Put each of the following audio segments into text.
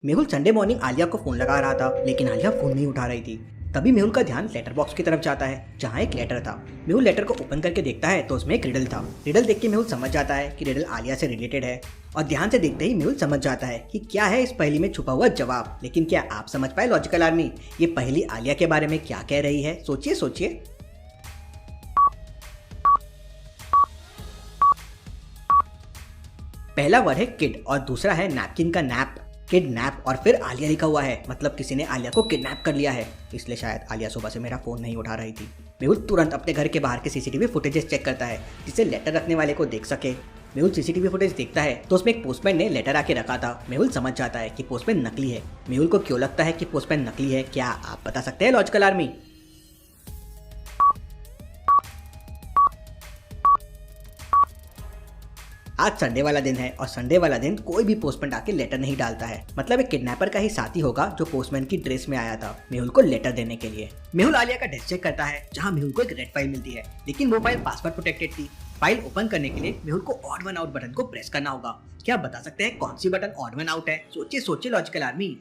Mehul Sunday morning Alia को phone लगा रहा था, लेकिन आलिया फोन नहीं उठा रही थी। तभी मेहुल का ध्यान लेटर बॉक्स की तरफ जाता है, जहाँ एक लेटर था। मेहुल लेटर को ओपन करके देखता है तो उसमें एक रिडल था। रिडल देख के मेहुल समझ जाता है कि रिडल आलिया से रिलेटेड है, और ध्यान से देखते ही मेहुल समझ जाता है कि क्या है इस पहेली में छुपा हुआ जवाब। लेकिन क्या आप समझ पाए लॉजिकल आर्मी, ये पहेली आलिया के बारे में क्या कह रही है? सोचिए सोचिए। पहला वर्ड है किड और दूसरा है नैपकिन का नैप। किडनैप और फिर आलिया लिखा हुआ है, मतलब किसी ने आलिया को किडनैप कर लिया है। इसलिए शायद आलिया सुबह से मेरा फोन नहीं उठा रही थी। मेहुल तुरंत अपने घर के बाहर के सीसीटीवी फुटेजेस चेक करता है, जिससे लेटर रखने वाले को देख सके। मेहुल सीसीटीवी फुटेज देखता है तो उसमें एक पोस्टमैन ने लेटर आके रखा था। मेहुल समझ जाता है कि पोस्टमैन नकली है। मेहुल को क्यों लगता है कि पोस्टमैन नकली है, क्या आप बता सकते हैं लॉजिकल आर्मी? आज संडे वाला दिन है और संडे वाला दिन कोई भी पोस्टमैन आके लेटर नहीं डालता है, मतलब एक किडनैपर का ही साथी होगा जो पोस्टमैन की ड्रेस में आया था मेहुल को लेटर देने के लिए। मेहुल आलिया का डेस्क चेक करता है, जहां मेहुल को एक रेड फाइल मिलती है, लेकिन वो फाइल पासवर्ड प्रोटेक्टेड थी। फाइल ओपन करने के लिए मेहुल को ऑड वन आउट बटन को प्रेस करना होगा। क्या आप बता सकते हैं कौन सी बटन ऑड वन आउट है? सोचिए सोचिए लॉजिकल आर्मी।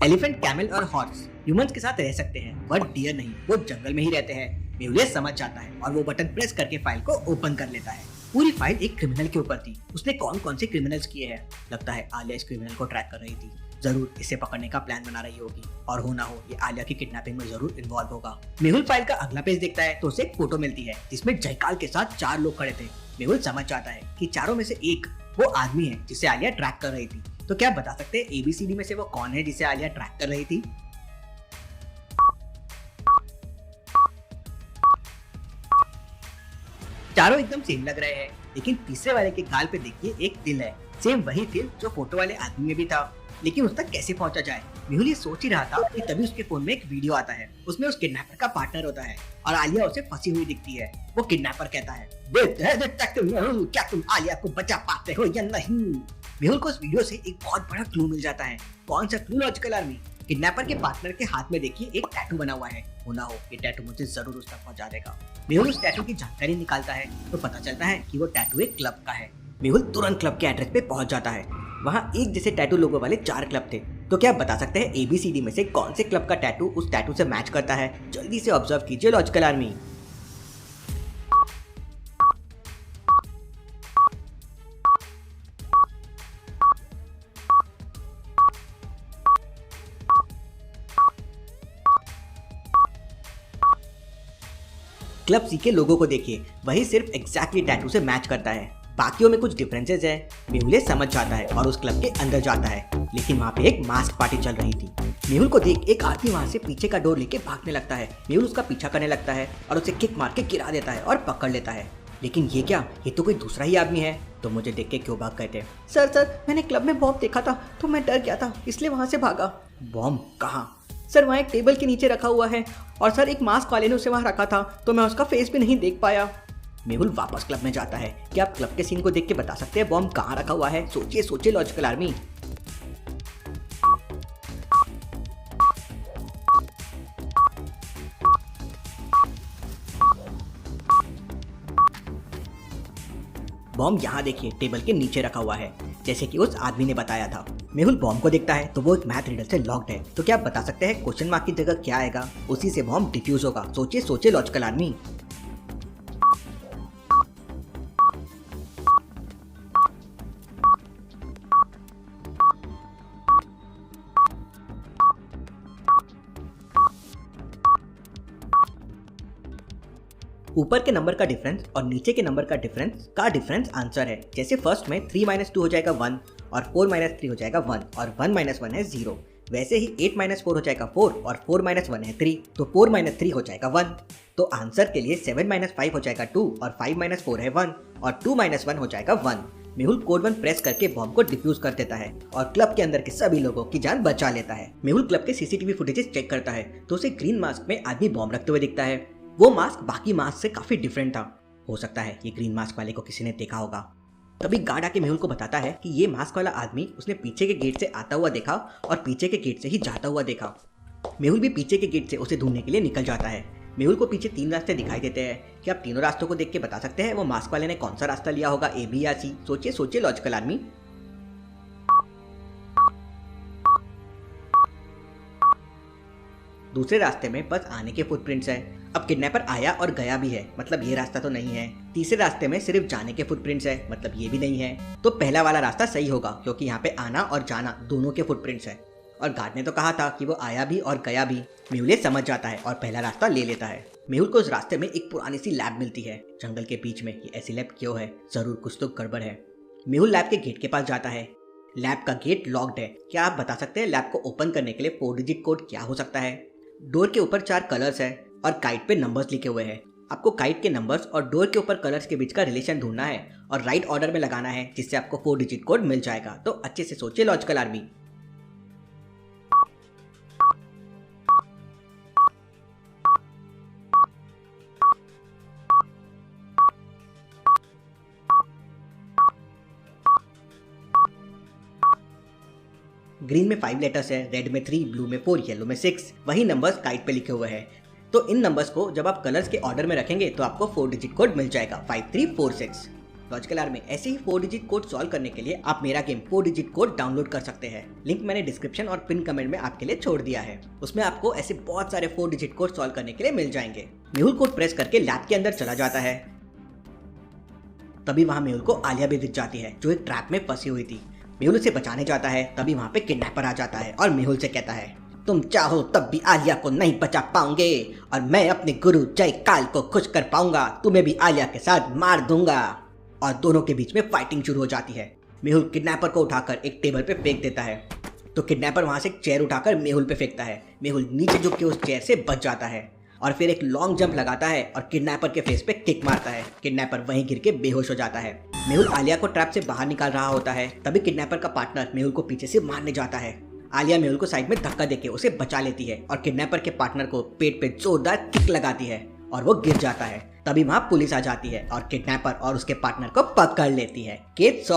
एलिफेंट, कैमल और हॉर्स ह्यूमंस के साथ रह सकते हैं, बट डियर नहीं, वो जंगल में ही रहते हैं। मेहुल समझ जाता है और वो बटन प्रेस करके फाइल को ओपन कर लेता है। पूरी फाइल एक क्रिमिनल के ऊपर थी। उसने कौन कौन से क्रिमिनल्स किए हैं? लगता है आलिया इस क्रिमिनल को ट्रैक कर रही थी, जरूर इसे पकड़ने का प्लान बना रही होगी, और हो ना हो ये आलिया की किडनैपिंग में जरूर इन्वॉल्व होगा। मेहुल फाइल का अगला पेज देखता है तो उसे एक फोटो मिलती है, जिसमें जयकाल के साथ 4 लोग खड़े थे। मेहुल समझ जाता है कि चारों में से एक वो आदमी है जिसे आलिया ट्रैक कर रही थी। तो क्या बता सकते हैं एबीसीडी में से वो कौन है जिसे आलिया ट्रैक कर रही थी? चारों एकदम सेम लग रहे हैं, लेकिन तीसरे वाले के गाल पे देखिए एक तिल है। सेम वही तिल जो फोटो वाले आदमी में भी था, लेकिन उस तक कैसे पहुंचा जाए? मेहुल ये सोच ही रहा था कि तभी उसके फोन में एक वीडियो आता है। उसमें उस किडनैपर का पार्टनर होता है और आलिया उसे फंसी हुई दिखती है। वो किडनैपर कहता है, क्या तुम आलिया को बचा पाते हो या नहीं? मेहुल को उस वीडियो से एक बहुत बड़ा क्लू मिल जाता है। कौन सा क्लू लॉजिकल आर्मी? किडनैपर के पार्टनर के हाथ में देखिए एक टैटू बना हुआ है। होना हो ये टैटू मुझे जरूर उस तक पहुंचा देगा। मेहुल उस टैटू की जानकारी निकालता है तो पता चलता है कि वो टैटू एक क्लब का है। मेहुल तुरंत क्लब के एड्रेस पे पहुंच जाता है। वहाँ एक जैसे टैटू लोगों वाले 4 क्लब थे। तो क्या आप बता सकते हैं एबीसीडी में से कौन से क्लब का टैटू उस टैटू से मैच करता है? जल्दी से ऑब्जर्व कीजिए लॉजिकल आर्मी। क्लब सी के लोगों को देखिए, वही सिर्फ एग्जैक्टली टैटू से मैच करता है। बाकियों में कुछ डिफरेंसेस है। मेहुल समझ जाता है और उस क्लब के अंदर जाता है, लेकिन वहाँ पे एक मास्क पार्टी चल रही थी। मेहुल को देख एक आदमी वहाँ से पीछे का डोर लेके भागने लगता है। मेहुल उसका पीछा करने लगता है और उसे किक मार के गिरा देता है और पकड़ लेता है। लेकिन ये क्या, ये तो कोई दूसरा ही आदमी है। तो मुझे देख के क्यों भाग गए थे? सर मैंने क्लब में बॉम्ब देखा था तो मैं डर गया था, इसलिए वहाँ से भागा। बॉम्ब कहाँ? सर वहाँ एक टेबल के नीचे रखा हुआ है, और सर एक मास्क वाले ने उसे वहाँ रखा था तो मैं उसका फेस भी नहीं देख पाया। मेहुल वापस क्लब में जाता है। क्या आप क्लब के सीन को देख के बता सकते हैं बॉम्ब कहाँ रखा हुआ है? सोचिए सोचिए लॉजिकल आर्मी। बॉम्ब यहाँ देखिए टेबल के नीचे रखा हुआ है, जैसे कि उस आदमी ने बताया था। मेहुल बॉम्ब को देखता है तो वो एक मैथ रीडर से लॉक्ड है। तो क्या आप बता सकते हैं क्वेश्चन मार्क की जगह क्या आएगा? उसी से बॉम्ब डिफ्यूज होगा। सोचिए सोचिए लॉजिकल आर्मी। ऊपर के नंबर का डिफरेंस और नीचे के नंबर का डिफरेंस आंसर है। जैसे फर्स्ट में 3 - 2 हो जाएगा 1, और 4 - 3 हो जाएगा 1, और 1 - 1 है 0। वैसे ही 8 - 4 हो जाएगा 4, और 4 - 1 है 3, तो 4 - 3 हो जाएगा 1। तो आंसर के लिए 7 - 5 हो जाएगा 2, और 5 - 4 है 1, और 2 - 1 हो जाएगा 1। मेहुल कोड 1 प्रेस करके बॉम्ब को डिफ्यूज कर देता है और क्लब के अंदर के सभी लोगों की जान बचा लेता है। मेहुल क्लब के सीसीटीवी फुटेजेस चेक करता है तो उसे ग्रीन मास्क में आदमी बॉम्ब रखते हुए दिखता है। वो मास्क बाकी मास्क से काफी डिफरेंट था। हो सकता है ये ग्रीन मास्क वाले को किसी ने देखा होगा। तभी गार्ड आके मेहुल को बताता है कि ये मास्क वाला आदमी उसने पीछे के गेट से आता हुआ देखा और पीछे के गेट से ही जाता हुआ देखा। मेहुल भी पीछे के गेट से उसे ढूंढने के लिए निकल जाता है। मेहुल को पीछे 3 रास्ते दिखाई देते हैं। क्या आप तीनों रास्तों को देख के बता सकते हैं वो मास्क वाले ने कौन सा रास्ता लिया होगा, ए, बी या सी? सोचिए सोचिए लॉजिकल आर्मी। दूसरे रास्ते में बस आने के फुटप्रिंट्स हैं। अब किडनैपर आया और गया भी है, मतलब ये रास्ता तो नहीं है। तीसरे रास्ते में सिर्फ जाने के फुटप्रिंट्स है, मतलब ये भी नहीं है। तो पहला वाला रास्ता सही होगा क्योंकि यहाँ पे आना और जाना दोनों के फुटप्रिंट्स है। और गार्ड ने तो कहा था कि वो आया भी और गया भी। मेहुल समझ जाता है और पहला रास्ता ले लेता है। मेहुल को उस रास्ते में एक पुरानी सी लैब मिलती है जंगल के बीच में। ये ऐसी लैब क्यों है? जरूर कुछ तो गड़बड़ है। मेहुल लैब के गेट के पास जाता है। लैब का गेट लॉक्ड है। क्या आप बता सकते हैं लैब को ओपन करने के लिए 4 डिजिट कोड क्या हो सकता है? डोर के ऊपर 4 कलर्स है और काइट पे नंबर्स लिखे हुए हैं। आपको काइट के नंबर्स और डोर के ऊपर कलर्स के बीच का रिलेशन ढूंढना है और राइट ऑर्डर में लगाना है, जिससे आपको 4 डिजिट कोड मिल जाएगा। तो अच्छे से सोचिए लॉजिकल आर्मी। ग्रीन में 5 लेटर्स है, रेड में 3, ब्लू में 4, येलो में 6। वही नंबर्स काइट पे लिखे हुए हैं। तो इन नंबर्स को जब आप कलर्स के ऑर्डर में रखेंगे तो आपको 4 डिजिट कोड मिल जाएगा, 5346। लॉजिकल आर्मी, ऐसे ही 4 डिजिट कोड सॉल्व करने के लिए आप मेरा गेम 4 डिजिट कोड डाउनलोड कर सकते हैं। लिंक मैंने डिस्क्रिप्शन और पिन कमेंट में आपके लिए छोड़ दिया है। उसमें आपको ऐसे बहुत सारे 4 डिजिट कोड सॉल्व करने के लिए मिल जाएंगे। मेहुल कोड प्रेस करके लैब के अंदर चला जाता है। तभी वहां मेहुल को आलिया भी दिख जाती है जो एक ट्रैप में फंसी हुई थी। मेहुल उसे बचाने जाता है। तभी वहां पे किडनैपर आ जाता है और मेहुल से कहता है, तुम चाहो तब भी आलिया को नहीं बचा पाओगे और मैं अपने गुरु जय काल को खुश कर पाऊंगा। तुम्हें भी आलिया के साथ मार दूंगा। और दोनों के बीच में फाइटिंग शुरू हो जाती है। मेहुल किडनैपर को उठाकर एक टेबल पे फेंक देता है तो किडनैपर वहां से एक चेयर उठाकर मेहुल पे फेंकता है। मेहुल नीचे झुक के उस चेयर से बच जाता है और फिर एक लॉन्ग जंप लगाता है और किडनैपर के फेस पे किक मारता है। किडनैपर वहीं गिर के बेहोश हो जाता है। मेहुल आलिया को ट्रैप से बाहर निकाल रहा होता है। तभी किडनैपर का पार्टनर मेहुल को पीछे से मारने जाता है। आलिया मेहुल को साइड में धक्का देके उसे बचा लेती है और किडनैपर के पार्टनर को पेट पे जोरदार किक लगाती है और वो गिर जाता है। तभी वहां पुलिस आ जाती है और किडनैपर और उसके पार्टनर को पकड़ लेती है। Case solve.